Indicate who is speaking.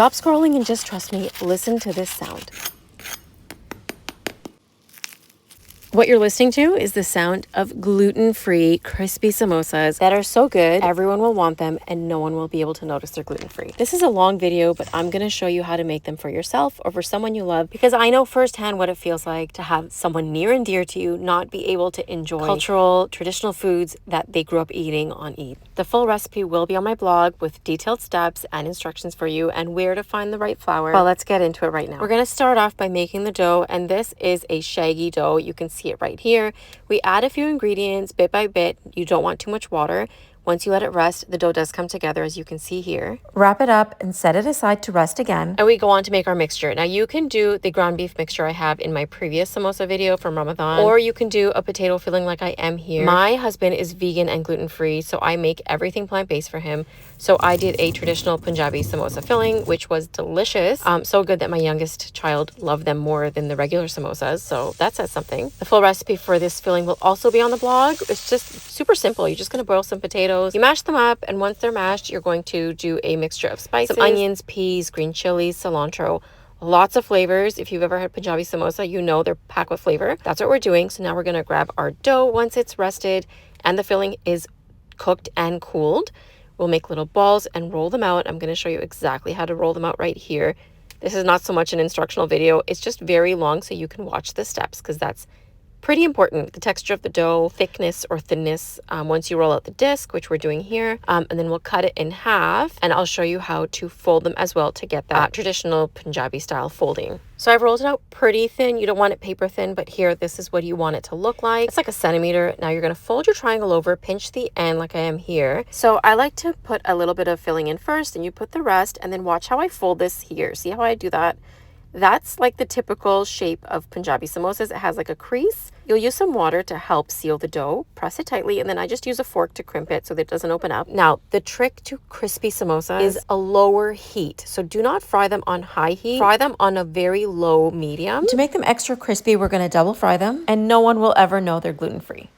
Speaker 1: Stop scrolling and just trust me. Listen to this sound. What you're listening to is the sound of gluten-free crispy samosas that are so good, everyone will want them and no one will be able to notice they're gluten-free. This is a long video, but I'm going to show you how to make them for yourself or for someone you love, because I know firsthand what it feels like to have someone near and dear to you not be able to enjoy cultural, traditional foods that they grew up eating on Eid. The full recipe will be on my blog with detailed steps and instructions for you and where to find the right flour. Well, let's get into it right now. We're going to start off by making the dough, and this is a shaggy dough. You can see it right here. We add a few ingredients bit by bit. You don't want too much water. Once you let it rest, the dough does come together, as you can see here. Wrap it up and set it aside to rest again. And we go on to make our mixture. Now you can do the ground beef mixture I have in my previous samosa video from Ramadan, or you can do a potato filling like I am here. My husband is vegan and gluten-free, so I make everything plant-based for him. So I did a traditional Punjabi samosa filling, which was delicious. So good that my youngest child loved them more than the regular samosas. So that says something. The full recipe for this filling will also be on the blog. It's just super simple. You're just going to boil some potatoes. You mash them up, and once they're mashed, you're going to do a mixture of spices, some onions, peas, green chilies, cilantro, lots of flavors. If you've ever had Punjabi samosa, you know they're packed with flavor. That's what we're doing. So now we're going to grab our dough once it's rested and the filling is cooked and cooled. We'll make little balls and roll them out. I'm going to show you exactly how to roll them out right here. This is not so much an instructional video. It's just very long so you can watch the steps, because that's pretty important. The texture of the dough, thickness or thinness, once you roll out the disc, which we're doing here, and then we'll cut it in half, and I'll show you how to fold them as well to get that traditional Punjabi style folding. So I've rolled it out pretty thin. You don't want it paper thin, but here, this is what you want it to look like. It's like a centimeter. Now you're going to fold your triangle over, pinch the end like I am here. So I like to put a little bit of filling in first, and you put the rest, and then watch how I fold this here. See how I do that? That's like the typical shape of Punjabi samosas. It has like a crease. You'll use some water to help seal the dough. Press it tightly, and then I just use a fork to crimp it so that it doesn't open up. Now, the trick to crispy samosas is a lower heat. So do not fry them on high heat. Fry them on a very low medium. To make them extra crispy, we're going to double fry them, and no one will ever know they're gluten-free.